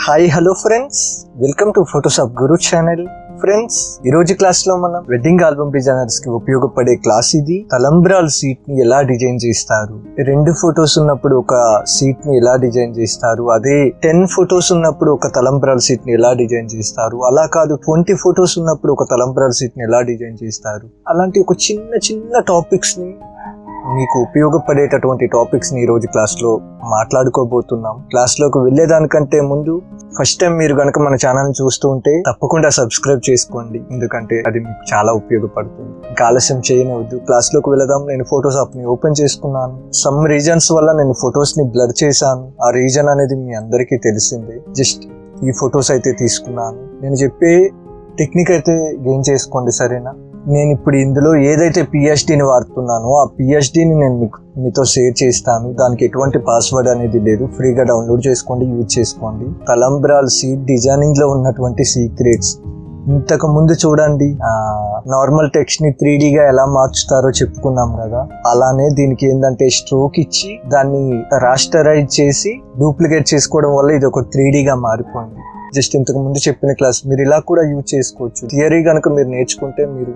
Hi hello friends, welcome to Photoshop Guru channel. Friends, ఈ రోజు class లో మనం వెడ్డింగ్ ఆల్బమ్ డిజైనర్స్ కి ఉపయోగపడే క్లాస్ ఇది. తలంబ్రాల్ సీట్ ని ఎలా డిజైన్ చేస్తారు, 2 ఫొటోస్ ఉన్నప్పుడు ఒక సీట్ ని ఎలా డిజైన్ చేస్తారు, అదే 10 ఫొటోస్ ఉన్నప్పుడు ఒక తలంబ్రాల్ సీట్ ని ఎలా డిజైన్ చేస్తారు, అలా కాదు 20 ఫొటోస్ ఉన్నప్పుడు ఒక తలంబ్రాల్ సీట్ ని ఎలా డిజైన్ చేస్తారు, అలాంటి ఒక చిన్న చిన్న టాపిక్స్ ని మీకు ఉపయోగపడేటటువంటి టాపిక్స్ ని ఈ రోజు క్లాస్ లో మాట్లాడుకోబోతున్నాం. క్లాస్ లోకి వెళ్లేదానికంటే ముందు ఫస్ట్ టైం మీరు గనక మన ఛానల్ చూస్తూ ఉంటే తప్పకుండా సబ్స్క్రైబ్ చేసుకోండి, ఎందుకంటే అది మీకు చాలా ఉపయోగపడుతుంది. ఇంకా ఆలస్యం చేయనివద్దు, క్లాస్ లోకి వెళదాం. నేను ఫోటోషాప్ ని ఓపెన్ చేసుకున్నాను. సమ్ రీజన్స్ వల్ల నేను ఫొటోస్ ని బ్లర్ చేశాను. ఆ రీజన్ అనేది మీ అందరికీ తెలిసిందే. జస్ట్ ఈ ఫొటోస్ అయితే తీసుకున్నాను. నేను చెప్పే టెక్నిక్ అయితే గెయిన్ చేసుకోండి, సరేనా? నేను ఇప్పుడు ఇందులో ఏదైతే పిహెచ్డిని వాడుతున్నానో ఆ పిహెచ్డిని నేను మీతో షేర్ చేస్తాను. దానికి ఎటువంటి పాస్వర్డ్ అనేది లేదు, ఫ్రీగా డౌన్లోడ్ చేసుకోండి, యూజ్ చేసుకోండి. తలంబ్రాల్ సీట్ డిజైనింగ్ లో ఉన్నటువంటి సీక్రెట్స్. ఇంతకు ముందు చూడండి, నార్మల్ టెక్స్ట్ ని 3Dగా ఎలా మార్చుతారో చెప్పుకున్నాం కదా, అలానే దీనికి ఏంటంటే స్ట్రోక్ ఇచ్చి దాన్ని రాస్టరైజ్ చేసి డూప్లికేట్ చేసుకోవడం వల్ల ఇది ఒక 3Dగా మారిపోయింది. జస్ట్ ఇంతకు ముందు చెప్పిన క్లాస్ మీరు ఇలా కూడా యూజ్ చేసుకోవచ్చు. థియరీ కనుక మీరు నేర్చుకుంటే మీరు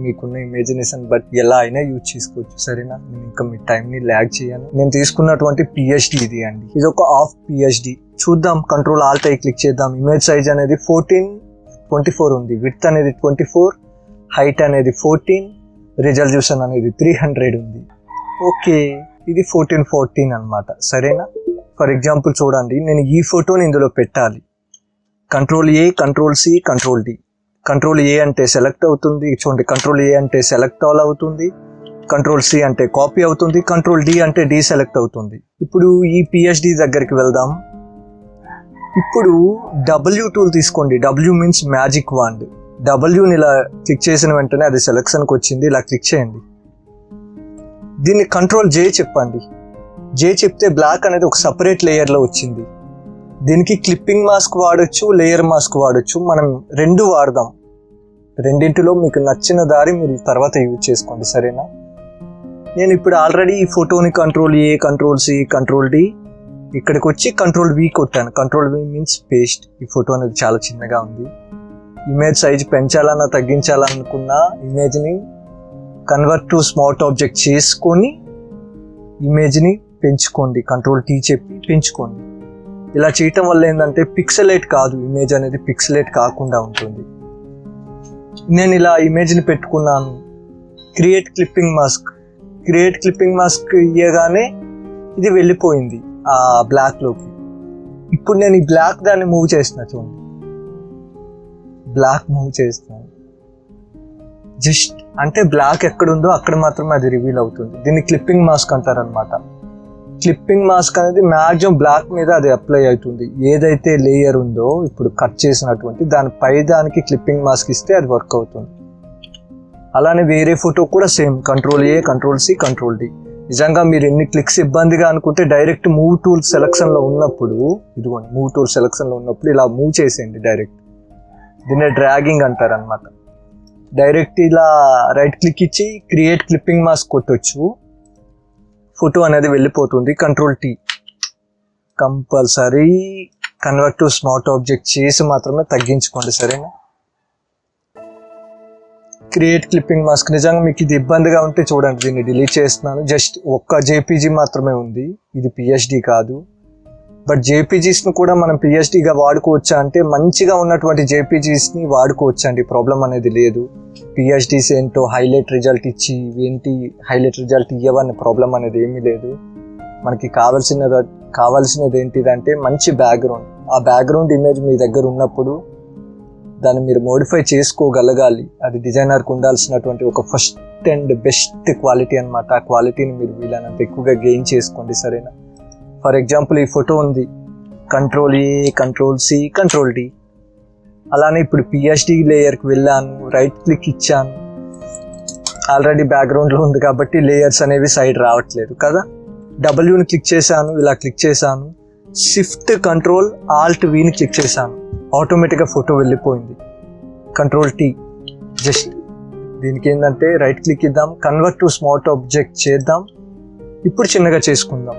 మీకున్న ఇమాజినేషన్ బట్ ఎలా అయినా యూజ్ చేసుకోవచ్చు, సరేనా? నేను ఇంకా మీ టైంని ల్యాగ్ చేయను. నేను తీసుకున్నటువంటి పిహెచ్డి ఇది అండి. ఇది ఒక హాఫ్ పిహెచ్డి. చూద్దాం. కంట్రోల్ ఆల్ట్ అయి క్లిక్ చేద్దాం. ఇమేజ్ సైజ్ అనేది 1424 ఉంది. విడ్త్ అనేది 24, హైట్ అనేది 14, రిజల్యూషన్ అనేది 300 ఉంది. ఓకే, ఇది 1414 అనమాట, సరేనా? ఫర్ ఎగ్జాంపుల్ చూడండి, నేను ఈ ఫోటోని ఇందులో పెట్టాలి. Control A, control C, control D. Control A అంటే సెలెక్ట్ అవుతుంది, చూడండి. కంట్రోల్ ఏ అంటే సెలెక్ట్ ఆల్ అవుతుంది, కంట్రోల్ సి అంటే కాపీ అవుతుంది, కంట్రోల్ డి అంటే డీసెలెక్ట్ అవుతుంది. ఇప్పుడు ఈ పిహెచ్డి దగ్గరికి వెళ్దాం. ఇప్పుడు డబ్ల్యూ టూల్ తీసుకోండి. W means magic wand. డబ్ల్యూని ఇలా క్లిక్ చేసిన వెంటనే అది సెలెక్షన్కి వచ్చింది. ఇలా క్లిక్ చేయండి. దీన్ని కంట్రోల్ జే చెప్పండి. జే చెప్తే బ్లాక్ అనేది ఒక సపరేట్ లేయర్లో వచ్చింది. దీనికి క్లిప్పింగ్ మాస్క్ వాడచ్చు, లేయర్ మాస్క్ వాడచ్చు. మనం 2 వాడదాం. రెండింటిలో మీకు నచ్చిన దారి మీరు తర్వాత యూజ్ చేసుకోండి, సరేనా? నేను ఇప్పుడు ఆల్రెడీ ఈ ఫోటోని control A, control C, control D, ఇక్కడికి వచ్చి కంట్రోల్ వి కొట్టాను. Control V means paste. ఈ ఫోటో అనేది చాలా చిన్నగా ఉంది. ఇమేజ్ సైజ్ పెంచాలన్నా తగ్గించాలనుకున్నా ఇమేజ్ని కన్వర్ట్ టు స్మార్ట్ ఆబ్జెక్ట్ చేసుకొని ఇమేజ్ని పెంచుకోండి. కంట్రోల్ టీ చెప్పి పెంచుకోండి. ఇలా చేయటం వల్ల ఏంటంటే పిక్సలేట్ కాదు, ఇమేజ్ అనేది పిక్సలేట్ కాకుండా ఉంటుంది. నేను ఇలా ఇమేజ్ని పెట్టుకున్నాను. Create clipping mask. Create clipping mask ఇయ్యగానే ఇది వెళ్ళిపోయింది ఆ బ్లాక్లోకి. ఇప్పుడు నేను ఈ బ్లాక్ దాన్ని మూవ్ చేస్తున్నా, చూడండి. బ్లాక్ మూవ్ చేస్తున్నాను. జస్ట్ అంటే బ్లాక్ ఎక్కడుందో అక్కడ మాత్రమే అది రివీల్ అవుతుంది. దీన్ని క్లిప్పింగ్ మాస్క్ అంటారనమాట. క్లిప్పింగ్ మాస్క్ అనేది మ్యాక్సిమం బ్లాక్ మీద అది అప్లై అవుతుంది. ఏదైతే లేయర్ ఉందో ఇప్పుడు కట్ చేసినటువంటి దానిపై దానికి క్లిప్పింగ్ మాస్క్ ఇస్తే అది వర్క్ అవుతుంది. అలానే వేరే ఫోటో కూడా same. Control A, control C, control D. నిజంగా మీరు ఎన్ని క్లిక్స్ ఇబ్బందిగా అనుకుంటే డైరెక్ట్ మూవ్ టూల్ సెలక్షన్లో ఉన్నప్పుడు, ఇదిగోండి, మూవ్ టూల్ సెలక్షన్లో ఉన్నప్పుడు ఇలా మూవ్ చేసేయండి డైరెక్ట్. దీన్ని డ్రాగింగ్ అంటారనమాట. డైరెక్ట్ ఇలా రైట్ క్లిక్ ఇచ్చి క్రియేట్ క్లిప్పింగ్ మాస్క్ కొట్టొచ్చు. ఫోటో అనేది వెళ్ళిపోతుంది. Control tea. Compulsory convert to smart object చేసి మాత్రమే తగ్గించుకోండి, సరేనా? Create clipping mask. నిజంగా మీకు ఇది ఇబ్బందిగా ఉంటే చూడండి, దీన్ని డిలీట్ చేస్తున్నాను. జస్ట్ ఒక్క జేపీజీ మాత్రమే ఉంది, ఇది పిహెచ్డి కాదు. బట్ జేపీజీస్ని కూడా మనం పిహెచ్డిగా వాడుకోవచ్చా అంటే మంచిగా ఉన్నటువంటి జేపీజీస్ని వాడుకోవచ్చండి, ప్రాబ్లం అనేది లేదు. పిహెచ్డీస్ ఏంటో హైలైట్ రిజల్ట్ ఇచ్చి ఏంటి హైలైట్ రిజల్ట్ ఇవ్వని ప్రాబ్లం అనేది ఏమీ లేదు. మనకి కావాల్సినది ఏంటిదంటే మంచి బ్యాక్గ్రౌండ్. ఆ బ్యాక్గ్రౌండ్ ఇమేజ్ మీ దగ్గర ఉన్నప్పుడు దాన్ని మీరు మోడిఫై చేసుకోగలగాలి. అది డిజైనర్కి ఉండాల్సినటువంటి ఒక ఫస్ట్ అండ్ బెస్ట్ క్వాలిటీ అనమాట. ఆ క్వాలిటీని మీరు వీలైనంత ఎక్కువగా గెయిన్ చేసుకోండి, సరేనా? ఫర్ ఎగ్జాంపుల్ ఈ ఫోటో ఉంది. Control A, control C, control D. అలానే ఇప్పుడు పిహెచ్డి లేయర్కి వెళ్ళాను, రైట్ క్లిక్ ఇచ్చాను. ఆల్రెడీ బ్యాక్గ్రౌండ్లో ఉంది కాబట్టి లేయర్స్ అనేవి సైడ్ రావట్లేదు కదా. డబ్ల్యూని క్లిక్ చేశాను, ఇలా క్లిక్ చేశాను. షిఫ్ట్ కంట్రోల్ ఆల్ట్ విని క్లిక్ చేశాను. ఆటోమేటిక్గా ఫోటో వెళ్ళిపోయింది. Control tea. జస్ట్ దీనికి ఏంటంటే రైట్ క్లిక్ ఇద్దాం, కన్వర్ట్ టు స్మార్ట్ ఆబ్జెక్ట్ చేద్దాం. ఇప్పుడు చిన్నగా చేసుకుందాం.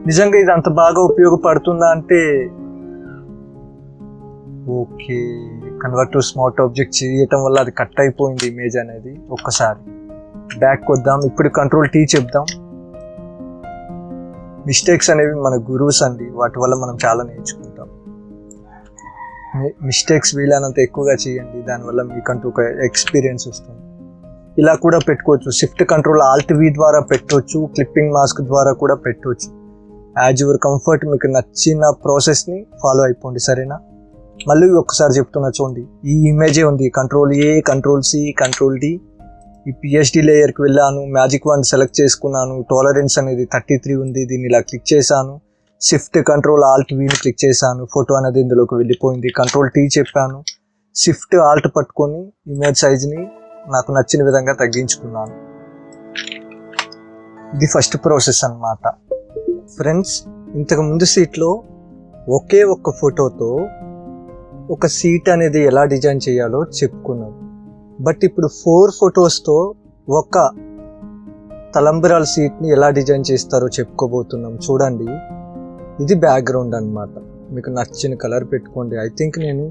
నిజంగా ఇది అంత బాగా ఉపయోగపడుతుందా అంటే okay, convert to smart object చేయటం వల్ల అది కట్ అయిపోయింది ఇమేజ్ అనేది. ఒక్కసారి బ్యాక్ వద్దాం. ఇప్పుడు కంట్రోల్ టీ చెప్దాం. మిస్టేక్స్ అనేవి మన గురువుస్ అండి, వాటి వల్ల మనం చాలా నేర్చుకుంటాం. మిస్టేక్స్ వీలైనంత ఎక్కువగా చేయండి, దానివల్ల మీకంటూ ఒక ఎక్స్పీరియన్స్ వస్తుంది. ఇలా కూడా పెట్టుకోవచ్చు. షిఫ్ట్ కంట్రోల్ ఆల్ట్ వి ద్వారా పెట్టవచ్చు, క్లిప్పింగ్ మాస్క్ ద్వారా కూడా పెట్టవచ్చు. యాజ్ యువర్ కంఫర్ట్, మీకు నచ్చిన ప్రాసెస్ని ఫాలో అయిపోండి, సరేనా? మళ్ళీ ఒక్కసారి చెప్తున్నా చూడండి. ఈ ఇమేజే ఉంది, control A, control C, control D. ఈ పిహెచ్డి లేయర్కి వెళ్ళాను, మ్యాజిక్ వన్ సెలెక్ట్ చేసుకున్నాను, టాలరెన్స్ అనేది 33 ఉంది, దీన్ని ఇలా క్లిక్ చేశాను. షిఫ్ట్ కంట్రోల్ ఆల్ట్ విని క్లిక్ చేశాను, ఫోటో అనేది ఇందులోకి వెళ్ళిపోయింది. కంట్రోల్ టీ చెప్పాను, షిఫ్ట్ ఆల్ట్ పట్టుకొని ఇమేజ్ సైజ్ని నాకు నచ్చిన విధంగా తగ్గించుకున్నాను. ఇది ఫస్ట్ ప్రాసెస్ అన్నమాట. ఫ్రెండ్స్, ఇంతకు ముందు సీట్లో ఒకే ఒక్క ఫోటోతో ఒక సీట్ అనేది ఎలా డిజైన్ చేయాలో చెప్పుకున్నాం. బట్ ఇప్పుడు 4 ఫొటోస్తో ఒక తలంబ్రాల సీట్ని ఎలా డిజైన్ చేస్తారో చెప్పుకోబోతున్నాం. చూడండి, ఇది బ్యాక్గ్రౌండ్ అన్నమాట. మీకు నచ్చిన కలర్ పెట్టుకోండి. ఐ థింక్ నేను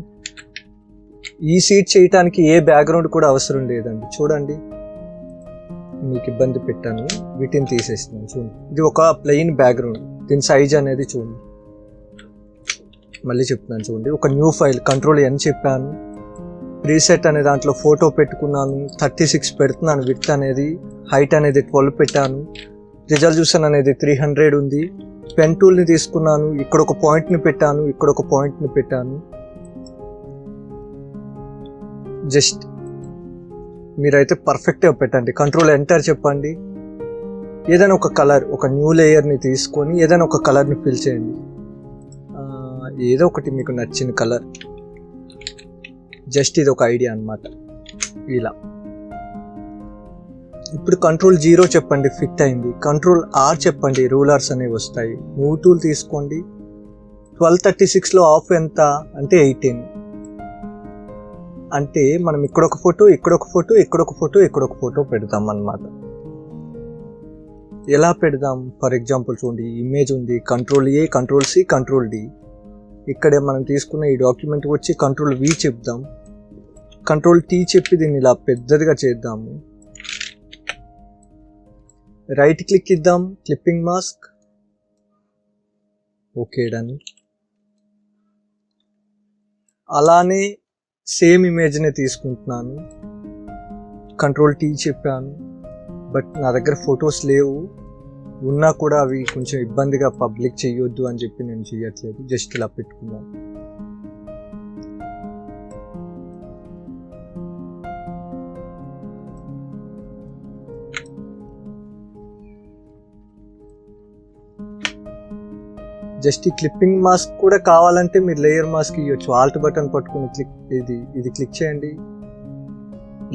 ఈ సీట్ చేయటానికి ఏ బ్యాక్గ్రౌండ్ కూడా అవసరం లేదండి. చూడండి, మీకు ఇబ్బంది పెట్టాను, వీటిని తీసేస్తున్నాను. చూడండి, ఇది ఒక ప్లెయిన్ బ్యాక్గ్రౌండ్. దీని సైజ్ అనేది చూడండి, మళ్ళీ చెప్తున్నాను చూడండి. ఒక న్యూ ఫైల్, కంట్రోల్ ఎన్ చెప్పాను. ప్రీసెట్ అనే దాంట్లో ఫోటో పెట్టుకున్నాను, 36 పెడుతున్నాను. విడ్త్ అనేది, హైట్ అనేది 12 పెట్టాను. రిజల్యూషన్ అనేది 300 ఉంది. పెన్ టూల్ని తీసుకున్నాను, ఇక్కడ ఒక పాయింట్ని పెట్టాను, ఇక్కడ ఒక పాయింట్ని పెట్టాను. జస్ట్ మీరైతే పర్ఫెక్ట్గా పెట్టండి. కంట్రోల్ ఎంటర్ చెప్పండి. ఏదైనా ఒక కలర్, ఒక న్యూ లేయర్ని తీసుకొని ఏదైనా ఒక కలర్ని ఫిల్ చేయండి. ఏదో ఒకటి మీకు నచ్చిన కలర్. జస్ట్ ఇది ఒక ఐడియా అన్నమాట. ఇలా ఇప్పుడు కంట్రోల్ 0 చెప్పండి, ఫిట్ అయింది. కంట్రోల్ ఆర్ చెప్పండి, రూలర్స్ అనేవి వస్తాయి. మూవ్ టూల్ తీసుకోండి. 1236లో ఆఫ్ ఎంత అంటే 18. అంటే మనం ఇక్కడ ఒక ఫోటో, ఇక్కడ ఒక ఫోటో, ఇక్కడ ఒక ఫోటో, ఇక్కడ ఒక ఫోటో పెడతాం అన్నమాట. ఎలా పెడదాం? ఫర్ ఎగ్జాంపుల్ చూడండి, ఇమేజ్ ఉంది, control A, control C, control D. ఇక్కడే మనం తీసుకున్న ఈ డాక్యుమెంట్ వచ్చి కంట్రోల్ వి చెప్దాం. కంట్రోల్ టీ చెప్పి దీన్ని ఇలా పెద్దదిగా చేద్దాము. రైట్ క్లిక్ ఇద్దాం, క్లిప్పింగ్ మాస్క్. Okay, done. అలానే సేమ్ ఇమేజ్ని తీసుకుంటున్నాను. కంట్రోల్ టీ చెప్పాను, బట్ నా దగ్గర ఫొటోస్ లేవు. ఉన్నా కూడా అవి కొంచెం ఇబ్బందిగా పబ్లిక్ చేయొద్దు అని చెప్పి నేను చేయట్లేదు. జస్ట్ ఇలా పెట్టుకున్నాను. జస్ట్ ఈ క్లిప్పింగ్ మాస్క్ కూడా కావాలంటే మీరు లేయర్ మాస్క్ ఇవ్వచ్చు. ఆల్ట్ బటన్ పట్టుకుని ఇది క్లిక్ చేయండి.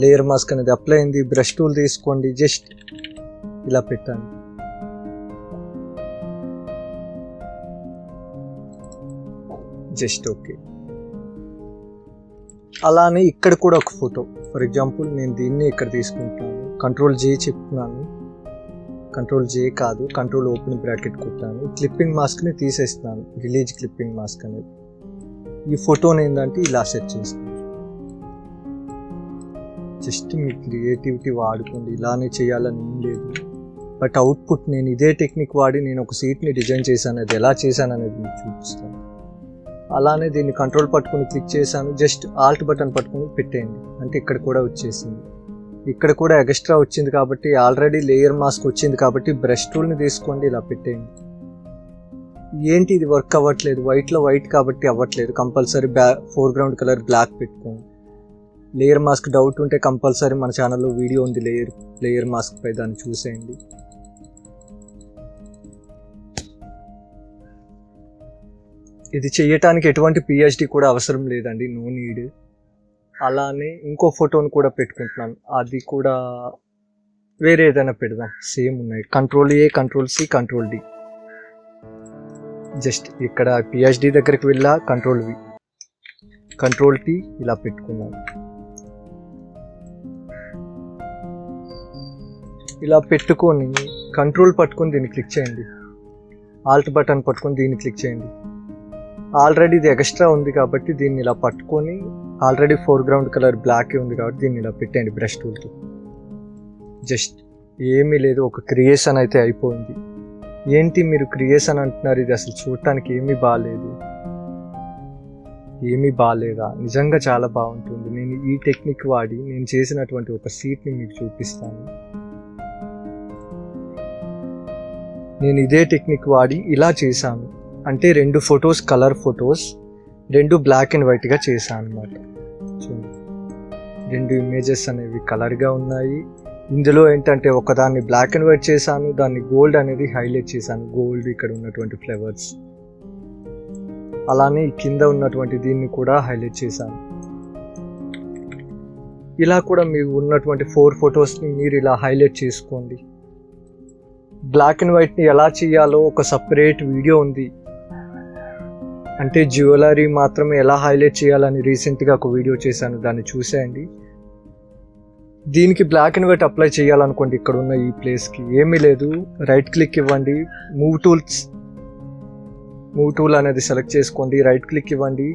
లేయర్ మాస్క్ అనేది అప్లై అయింది. బ్రష్ టూల్ తీసుకోండి, జస్ట్ ఇలా పెట్టండి. Just okay. అలానే ఇక్కడ కూడా ఒక ఫోటో. ఫర్ ఎగ్జాంపుల్ నేను దీన్ని ఇక్కడ తీసుకుంటాను. కంట్రోల్ జే చెప్తున్నాను. కంట్రోల్ జే కాదు, కంట్రోల్ ఓపెన్ బ్రాకెట్ కొట్టాను. క్లిప్పింగ్ మాస్క్ని తీసేస్తున్నాను, రిలీజ్ క్లిప్పింగ్ మాస్క్ అనేది. ఈ ఫోటోని ఏంటంటే ఇలా సెట్ చేస్తాను. జస్ట్ మీ క్రియేటివిటీ వాడుకోండి, ఇలానే చేయాలని ఏం లేదు. బట్ అవుట్పుట్ నేను ఇదే టెక్నిక్ వాడి నేను ఒక సీట్ని డిజైన్ చేశాను. అది ఎలా చేశాను అనేది మీకు చూపిస్తాను. అలానే దీన్ని కంట్రోల్ పట్టుకుని క్లిక్ చేశాను. జస్ట్ ఆల్ట్ బటన్ పట్టుకుని పెట్టేయండి, అంటే ఇక్కడ కూడా వచ్చేసింది. ఇక్కడ కూడా ఎక్స్ట్రా వచ్చింది కాబట్టి, ఆల్రెడీ లేయర్ మాస్క్ వచ్చింది కాబట్టి బ్రష్ టూల్ని తీసుకోండి, ఇలా పెట్టేయండి. ఏంటి ఇది వర్క్ అవ్వట్లేదు? వైట్లో వైట్ కాబట్టి అవ్వట్లేదు. కంపల్సరీ ఫోర్గ్రౌండ్ కలర్ బ్లాక్ పెట్టుకోండి. లేయర్ మాస్క్ డౌట్ ఉంటే కంపల్సరీ మన ఛానల్లో వీడియో ఉంది లేయర్ మాస్క్ పై, దాన్ని చూసేయండి. ఇది చేయటానికి ఎటువంటి పిహెచ్డి కూడా అవసరం లేదండి, నో నీడ్. అలానే ఇంకో ఫోటోని కూడా పెట్టుకుంటున్నాను, అది కూడా వేరే ఏదైనా పెడదాం. సేమ్ ఉన్నాయి, control A, control C, control D. Just ఇక్కడ పిహెచ్డి దగ్గరికి వెళ్ళా, కంట్రోల్ వి, కంట్రోల్ టీ, ఇలా పెట్టుకున్నాను. ఇలా పెట్టుకొని కంట్రోల్ పట్టుకొని దీన్ని క్లిక్ చేయండి. ఆల్ట్ బటన్ పట్టుకొని దీన్ని క్లిక్ చేయండి. ఆల్రెడీ ఇది ఎక్స్ట్రా ఉంది కాబట్టి దీన్ని ఇలా పట్టుకొని, ఆల్రెడీ ఫోర్గ్రౌండ్ కలర్ బ్లాక్ ఉంది కాబట్టి దీన్ని ఇలా పెట్టండి బ్రష్ టూల్తో. జస్ట్ ఏమీ లేదు, ఒక క్రియేషన్ అయితే అయిపోయింది. ఏంటి మీరు క్రియేషన్ అంటున్నారు, ఇది అసలు చూడటానికి ఏమీ బాగాలేదు. ఏమీ బాగాలేదా? నిజంగా చాలా బాగుంటుంది. నేను ఈ టెక్నిక్ వాడి నేను చేసినటువంటి ఒక సీట్ని మీకు చూపిస్తాను. నేను ఇదే టెక్నిక్ వాడి ఇలా చేశాను. అంటే 2 photos colour photos, 2 black and వైట్గా చేశాను అనమాట. చూడండి, 2 ఇమేజెస్ అనేవి కలర్గా ఉన్నాయి. ఇందులో ఏంటంటే ఒకదాన్ని బ్లాక్ అండ్ వైట్ చేశాను, దాన్ని గోల్డ్ అనేది హైలైట్ చేశాను. గోల్డ్ ఇక్కడ ఉన్నటువంటి ఫ్లవర్స్, అలానే కింద ఉన్నటువంటి దీన్ని కూడా హైలైట్ చేశాను. ఇలా కూడా మీకు ఉన్నటువంటి 4 ఫొటోస్ని మీరు ఇలా హైలైట్ చేసుకోండి. బ్లాక్ అండ్ వైట్ని ఎలా చేయాలో ఒక సపరేట్ వీడియో ఉంది. అంటే జ్యువెలరీ మాత్రమే ఎలా హైలైట్ చేయాలని రీసెంట్గా ఒక వీడియో చేశాను, దాన్ని చూసేయండి. దీనికి బ్లాక్ అండ్ వైట్ అప్లై చేయాలనుకోండి, ఇక్కడ ఉన్న ఈ ప్లేస్కి ఏమీ లేదు, రైట్ క్లిక్ ఇవ్వండి, మూవ్ టూల్ అనేది సెలెక్ట్ చేసుకోండి, రైట్ క్లిక్ ఇవ్వండి,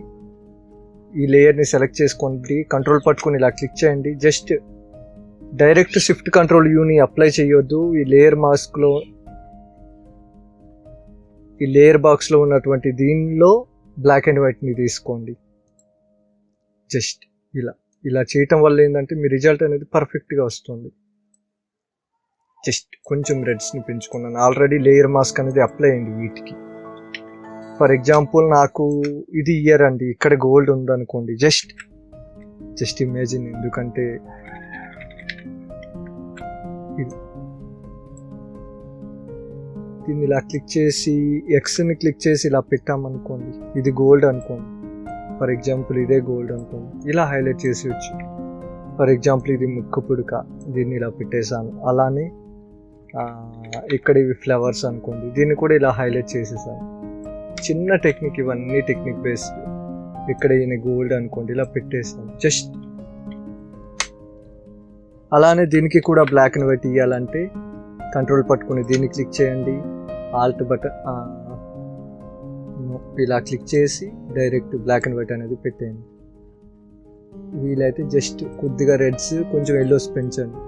ఈ లేయర్ని సెలెక్ట్ చేసుకోండి, కంట్రోల్ పట్టుకొని ఇలా క్లిక్ చేయండి. జస్ట్ డైరెక్ట్ షిఫ్ట్ కంట్రోల్ యూని అప్లై చేయొద్దు. ఈ లేయర్ బాక్స్లో ఉన్నటువంటి దీనిలో బ్లాక్ అండ్ వైట్ని తీసుకోండి. జస్ట్ ఇలా చేయటం వల్ల ఏంటంటే మీ రిజల్ట్ అనేది పర్ఫెక్ట్గా వస్తుంది. జస్ట్ కొంచెం రెడ్స్ని పెంచుకున్నాను. ఆల్రెడీ లేయర్ మాస్క్ అనేది అప్లై అయింది వీటికి. ఫర్ ఎగ్జాంపుల్ నాకు ఇది ఇయర్ అండి, ఇక్కడ గోల్డ్ ఉందనుకోండి. జస్ట్ ఇమేజిన్, ఎందుకంటే దీన్ని ఇలా క్లిక్ చేసి ఎక్స్ని క్లిక్ చేసి ఇలా పెట్టామనుకోండి, ఇది గోల్డ్ అనుకోండి. ఫర్ ఎగ్జాంపుల్ ఇదే గోల్డ్ అనుకోండి, ఇలా హైలైట్ చేసేయచ్చు. ఫర్ ఎగ్జాంపుల్ ఇది ముక్కు పుడక, దీన్ని ఇలా పెట్టేశాను. అలానే ఇక్కడ ఇవి ఫ్లవర్స్ అనుకోండి, దీన్ని కూడా ఇలా హైలైట్ చేసేసాను. చిన్న టెక్నిక్, ఇవన్నీ టెక్నిక్ బేస్డ్. ఇక్కడ ఈయన గోల్డ్ అనుకోండి, ఇలా పెట్టేసాను. జస్ట్ అలానే దీనికి కూడా బ్లాక్ అండ్ వైట్ ఇవ్వాలంటే కంట్రోల్ పట్టుకుని దీన్ని క్లిక్ చేయండి, ఆల్ట్ బటన్ ఇలా క్లిక్ చేసి డైరెక్ట్ బ్లాక్ అండ్ వైట్ అనేది పెట్టేయండి. వీలైతే జస్ట్ కొద్దిగా రెడ్స్, కొంచెం ఎల్లోస్ పెంచండి.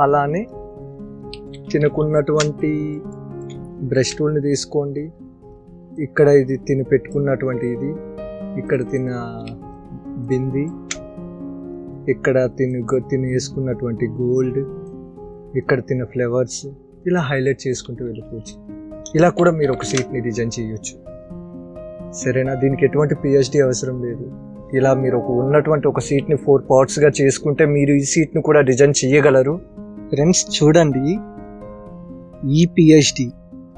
అలానే తినకున్నటువంటి బ్రష్ టూల్ని తీసుకోండి. ఇక్కడ ఇది తిని పెట్టుకున్నటువంటి ఇది, ఇక్కడ తిన బింది, ఇక్కడ తిని వేసుకున్నటువంటి గోల్డ్, ఇక్కడ తిన్న ఫ్లవర్స్, ఇలా హైలైట్ చేసుకుంటూ వెళ్ళిపోవచ్చు. ఇలా కూడా మీరు ఒక సీట్ని డిజైన్ చేయొచ్చు. సరేనా? దీనికి ఎటువంటి పిహెచ్డి అవసరం లేదు. ఇలా మీరు ఉన్నటువంటి ఒక సీట్ని 4 పార్ట్స్గా చేసుకుంటే మీరు ఈ సీట్ని కూడా డిజైన్ చేయగలరు. ఫ్రెండ్స్ చూడండి, ఈ పిహెచ్డి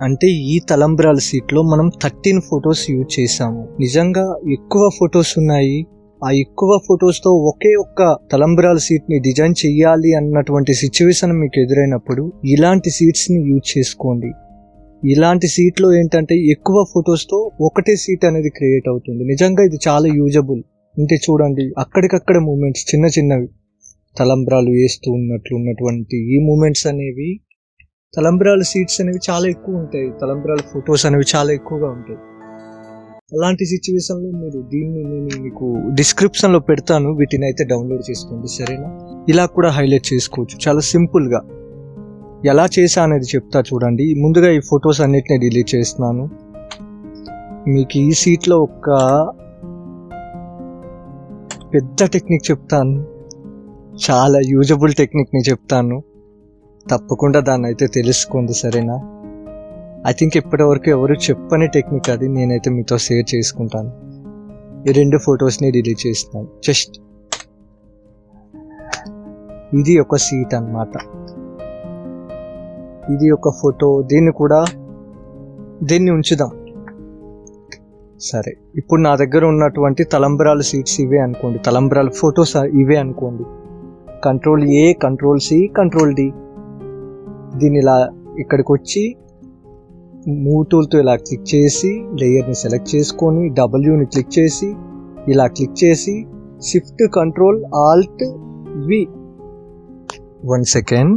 అంటే ఈ తలంబ్రాల సీట్లో మనం 13 ఫొటోస్ యూజ్ చేసాము. నిజంగా ఎక్కువ ఫొటోస్ ఉన్నాయి. ఆ ఎక్కువ ఫొటోస్తో ఒకే ఒక్క తలంబ్రాల సీట్ని డిజైన్ చెయ్యాలి అన్నటువంటి సిచ్యువేషన్ మీకు ఎదురైనప్పుడు ఇలాంటి సీట్స్ని యూజ్ చేసుకోండి. ఇలాంటి సీట్లో ఏంటంటే ఎక్కువ ఫొటోస్తో ఒకటే సీట్ అనేది క్రియేట్ అవుతుంది. నిజంగా ఇది చాలా యూజబుల్. అంటే చూడండి, అక్కడికక్కడ మూమెంట్స్ చిన్న చిన్నవి తలంబ్రాలు వేస్తూ ఉన్నటువంటి ఈ మూమెంట్స్ అనేవి, తలంబ్రాల సీట్స్ అనేవి చాలా ఎక్కువ ఉంటాయి, తలంబ్రాల ఫొటోస్ అనేవి చాలా ఎక్కువగా ఉంటాయి. అలాంటి సిచ్యువేషన్లో మీరు దీన్ని నేను మీకు డిస్క్రిప్షన్లో పెడతాను, వీటిని అయితే డౌన్లోడ్ చేసుకోండి. సరేనా? ఇలా కూడా హైలైట్ చేసుకోవచ్చు చాలా సింపుల్గా. ఎలా చేసా అనేది చెప్తా చూడండి. ముందుగా ఈ ఫొటోస్ అన్నిటిని డిలీట్ చేస్తున్నాను. మీకు ఈ సీట్లో ఒక పెద్ద టెక్నిక్ చెప్తాను, చాలా యూజబుల్ టెక్నిక్ని చెప్తాను. తప్పకుండా దాన్ని అయితే తెలుసుకోండి. సరేనా? ఐ థింక్ ఇప్పటివరకు ఎవరు చెప్పని టెక్నిక్ అది, నేనైతే మీతో షేర్ చేసుకుంటాను. ఈ 2 ఫొటోస్ని డిలీట్ చేస్తున్నాను. జస్ట్ ఇది ఒక సీట్ అన్నమాట, ఇది ఒక ఫోటో, దీన్ని ఉంచుదాం. సరే, ఇప్పుడు నా దగ్గర ఉన్నటువంటి తలంబ్రాల సీట్స్ ఇవే అనుకోండి, తలంబ్రాల ఫొటోస్ ఇవే అనుకోండి. Control A, control C, control D. దీన్ని ఇలా ఇక్కడికి వచ్చి మూవ్ టూల్తో ఇలా క్లిక్ చేసి లేయర్ని సెలెక్ట్ చేసుకొని డబ్ల్యూని క్లిక్ చేసి ఇలా క్లిక్ చేసి షిఫ్ట్ కంట్రోల్ ఆల్ట్ వి. 1 సెకండ్.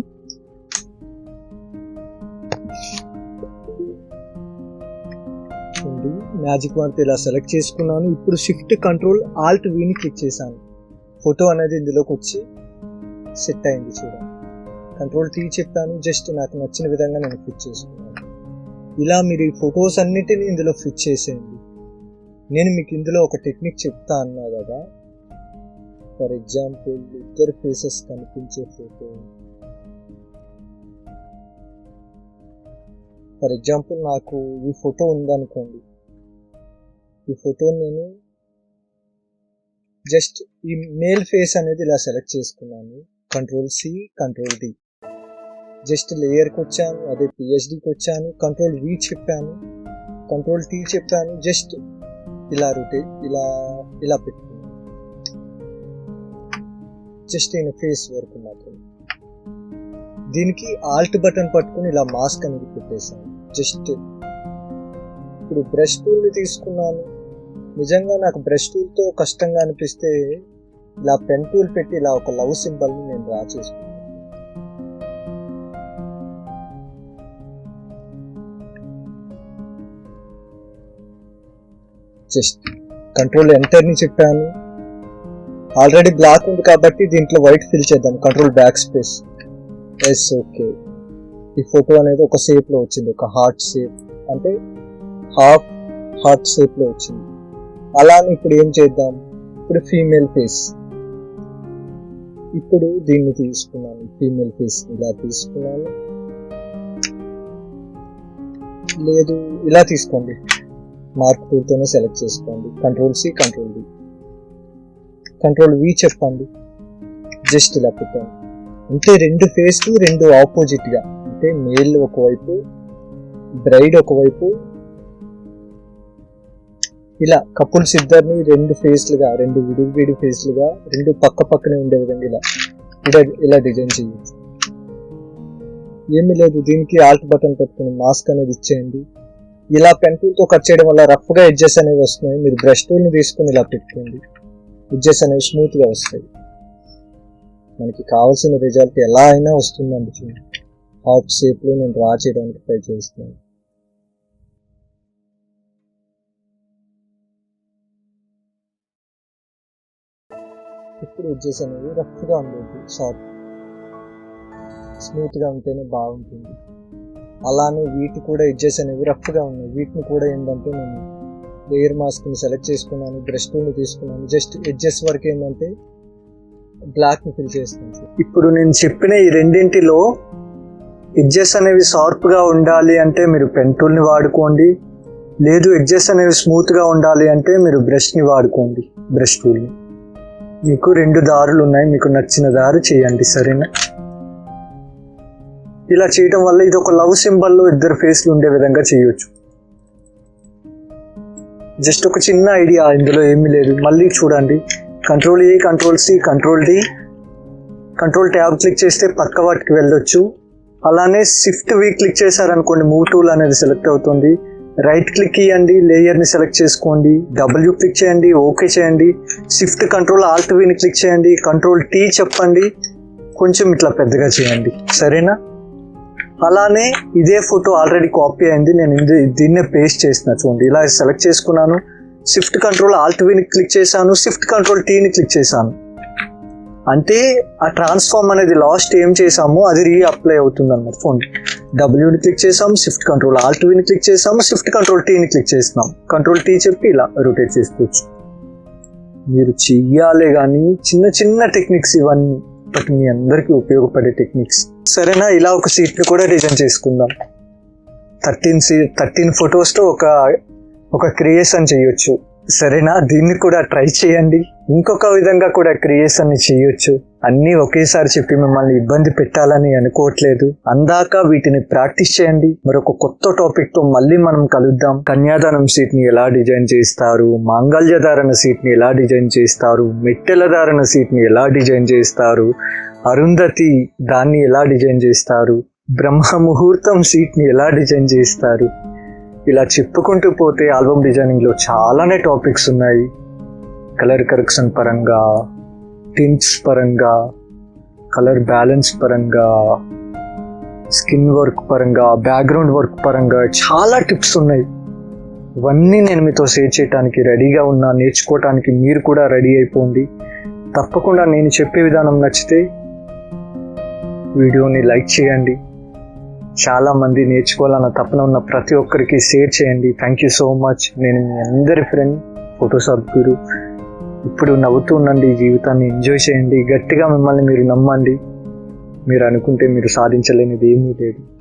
చూడండి, మ్యాజిక్ వార్త ఇలా సెలెక్ట్ చేసుకున్నాను. ఇప్పుడు షిఫ్ట్ కంట్రోల్ ఆల్ట్ వీని క్లిక్ చేశాను. ఫోటో అనేది ఇందులోకి వచ్చి సెట్ అయింది చూడండి. కంట్రోల్ టీ చెప్పాను, జస్ట్ నాకు నచ్చిన విధంగా నేను ఫిట్ చేసుకున్నాను. ఇలా మీరు ఈ ఫొటోస్ అన్నిటినీ ఇందులో ఫిట్ చేసేయండి. నేను మీకు ఇందులో ఒక టెక్నిక్ చెప్తా అన్నా కదా. ఫర్ ఎగ్జాంపుల్ ఇద్దరు ఫేసెస్ కనిపించే ఫోటో. ఫర్ ఎగ్జాంపుల్ నాకు ఈ ఫోటో ఉందనుకోండి. ఈ ఫోటో నేను జస్ట్ ఈ మేల్ ఫేస్ అనేది ఇలా సెలెక్ట్ చేసుకున్నాను. Control C, control D. Just లేయర్కి వచ్చాను, అదే పిహెచ్డికి వచ్చాను. కంట్రోల్ వి చెప్పాను, కంట్రోల్ టీ చెప్పాను. జస్ట్ ఇలా రొటేట్, ఇలా పెట్టుకున్నాను. జస్ట్ ఈయన ఫేస్ వరకు మాత్రం. దీనికి ఆల్ట్ బటన్ పట్టుకుని ఇలా మాస్క్ అనేది పెట్టేశాను. జస్ట్ ఇప్పుడు బ్రష్ టూల్ని తీసుకున్నాను. నిజంగా నాకు బ్రష్ టూల్తో కష్టంగా అనిపిస్తే ఇలా పెన్ టూల్ పెట్టి ఇలా ఒక లవ్ సింబల్ని నేను డ్రా చేసుకున్నాను. జస్ట్ కంట్రోల్ ఎంటర్ని చెప్పాను. ఆల్రెడీ బ్లాక్ ఉంది కాబట్టి దీంట్లో వైట్ ఫిల్ చేద్దాం. Control backspace, yes, okay. ఈ ఫోటో అనేది ఒక షేప్లో వచ్చింది, ఒక హార్ట్ షేప్, అంటే హాఫ్ హార్ట్ షేప్లో వచ్చింది. అలానే ఇప్పుడు ఏం చేద్దాం, ఇప్పుడు ఫీమేల్ ఫేస్. ఇప్పుడు దీన్ని తీసుకున్నాను, ఫీమేల్ ఫేస్ ఇలా తీసుకున్నాను. లేదు ఇలా తీసుకోండి, మార్క్ టూల్తోనే సెలెక్ట్ చేసుకోండి. Control C, control D, control V చెప్పండి. జస్ట్ ఇలా పెట్టండి. అంటే రెండు ఫేస్లు రెండు ఆపోజిట్గా, అంటే మేల్ ఒకవైపు, బ్రైడ్ ఒకవైపు, ఇలా కపుల్స్ ఇద్దరిని రెండు ఫేస్లుగా, రెండు విడి ఫేస్లుగా, రెండు పక్క పక్కనే ఉండే విధంగా ఇలా డిజైన్ చేయొచ్చు. ఏమీ లేదు, దీనికి ఆల్ట్ బటన్ పెట్టుకుని మాస్క్ అనేది ఇచ్చేయండి. ఇలా పెన్ టూల్తో కట్ చేయడం వల్ల రఫ్గా ఎడ్జెస్ అనేవి వస్తున్నాయి. మీరు బ్రష్ టూల్ని తీసుకుని ఇలా పెట్టుకోండి, ఎడ్జెస్ అనేవి స్మూత్గా వస్తాయి. మనకి కావాల్సిన రిజల్ట్ ఎలా అయినా వస్తుందండి. చూడండి, హార్ట్ షేప్లో నేను డ్రా చేయడానికి ట్రై చేస్తున్నాను. ఇప్పుడు ఎడ్జెస్ అనేవి రఫ్గా ఉండేది, షార్ప్ స్మూత్గా ఉంటేనే బాగుంటుంది. అలానే వీటి కూడా ఎడ్జెస్ అనేవి రఫ్గా ఉన్నాయి. వీటిని కూడా ఏంటంటే నేను లేయర్ మాస్క్ని సెలెక్ట్ చేసుకున్నాను, బ్రష్ టూల్ని తీసుకున్నాను. జస్ట్ ఎడ్జెస్ వరకు ఏంటంటే బ్లాక్ని ఫిల్ చేస్తాను. ఇప్పుడు నేను చెప్పిన ఈ రెండింటిలో ఎడ్జెస్ అనేవి షార్ప్గా ఉండాలి అంటే మీరు పెన్ టూల్ని వాడుకోండి. లేదు ఎడ్జెస్ అనేవి స్మూత్గా ఉండాలి అంటే మీరు బ్రష్ని వాడుకోండి, బ్రష్ టూల్ని. మీకు రెండు దారులు ఉన్నాయి, మీకు నచ్చిన దారి చేయండి, సరేనా? ఇలా చేయడం వల్ల ఇది ఒక లవ్ సింబల్లో ఇద్దరు ఫేస్లు ఉండే విధంగా చేయొచ్చు. జస్ట్ ఒక చిన్న ఐడియా, ఇందులో ఏమీ లేదు. మళ్ళీ చూడండి, control A, control C, control D, control tab click చేస్తే పక్క వాటికి వెళ్ళొచ్చు. అలానే షిఫ్ట్ వి క్లిక్ చేశారనుకోండి, మూవ్ టూల్ అనేది సెలెక్ట్ అవుతుంది. రైట్ క్లిక్ ఇవ్వండి, లేయర్ని సెలెక్ట్ చేసుకోండి. డబ్ల్యూ క్లిక్ చేయండి, ఓకే చేయండి. షిఫ్ట్ కంట్రోల్ ఆల్ట్ విని క్లిక్ చేయండి. కంట్రోల్ టీ చెప్పండి, కొంచెం ఇట్లా పెద్దగా చేయండి, సరేనా? అలానే ఇదే ఫోటో ఆల్రెడీ కాపీ అయింది, నేను దీన్నే పేస్ట్ చేసిన. చూడండి, ఇలా సెలెక్ట్ చేసుకున్నాను. షిఫ్ట్ కంట్రోల్ ఆల్ట్ విని క్లిక్ చేశాను, షిఫ్ట్ కంట్రోల్ టీని క్లిక్ చేశాను. అంటే ఆ ట్రాన్స్ఫార్మ్ అనేది లాస్ట్ ఏం చేసామో అది రీఅప్లై అవుతుంది అన్నమాట. చూడండి, డబ్ల్యూని క్లిక్ చేసాము, షిఫ్ట్ కంట్రోల్ ఆల్ట్ విని క్లిక్ చేసాము, షిఫ్ట్ కంట్రోల్ టీని క్లిక్ చేస్తున్నాం. కంట్రోల్ టీ చెప్పి ఇలా రొటేట్ చేసుకోవచ్చు. మీరు చెయ్యాలే కానీ చిన్న చిన్న టెక్నిక్స్ ఇవన్నీ, బట్ మీ అందరికీ ఉపయోగపడే టెక్నిక్స్, సరేనా? ఇలా ఒక సీట్ని కూడా డిజైన్ చేసుకుందాం. 13 ఫొటోస్తో ఒక క్రియేషన్ చేయొచ్చు, సరేనా? దీన్ని కూడా ట్రై చేయండి. ఇంకొక విధంగా కూడా క్రియేషన్ చేయొచ్చు. అన్నీ ఒకేసారి చెప్పి మిమ్మల్ని ఇబ్బంది పెట్టాలని అనుకోవట్లేదు. అందాక వీటిని ప్రాక్టీస్ చేయండి. మరొక కొత్త టాపిక్తో మళ్ళీ మనం కలుద్దాం. కన్యాదానం సీట్ని ఎలా డిజైన్ చేస్తారు, మాంగళ్యధారణ సీట్ని ఎలా డిజైన్ చేస్తారు, మెట్టెల ధారణ సీట్ని ఎలా డిజైన్ చేస్తారు, అరుంధతి దాన్ని ఎలా డిజైన్ చేస్తారు, బ్రహ్మ ముహూర్తం సీట్ని ఎలా డిజైన్ చేస్తారు, ఇలా చెప్పుకుంటూ పోతే ఆల్బమ్ డిజైనింగ్లో చాలానే టాపిక్స్ ఉన్నాయి. కలర్ కరెక్షన్ పరంగా, టింట్స్ పరంగా, కలర్ బ్యాలెన్స్ పరంగా, స్కిన్ వర్క్ పరంగా, బ్యాక్గ్రౌండ్ వర్క్ పరంగా చాలా టిప్స్ ఉన్నాయి. ఇవన్నీ నేను మీతో షేర్ చేయడానికి రెడీగా ఉన్నా. నేర్చుకోవటానికి మీరు కూడా రెడీ అయిపోండి. తప్పకుండా నేను చెప్పే విధానం నచ్చితే వీడియోని లైక్ చేయండి. చాలామంది నేర్చుకోవాలన్న తపన ఉన్న ప్రతి ఒక్కరికి షేర్ చేయండి. Thank you so much. నేను మీ అందరి ఫ్రెండ్ ఫోటోషాప్ గురు. ఇప్పుడు నవ్వుతూ ఉండండి, జీవితాన్ని ఎంజాయ్ చేయండి. గట్టిగా మిమ్మల్ని మీరు నమ్మండి. మీరు అనుకుంటే మీరు సాధించలేనిది ఏమీ లేదు.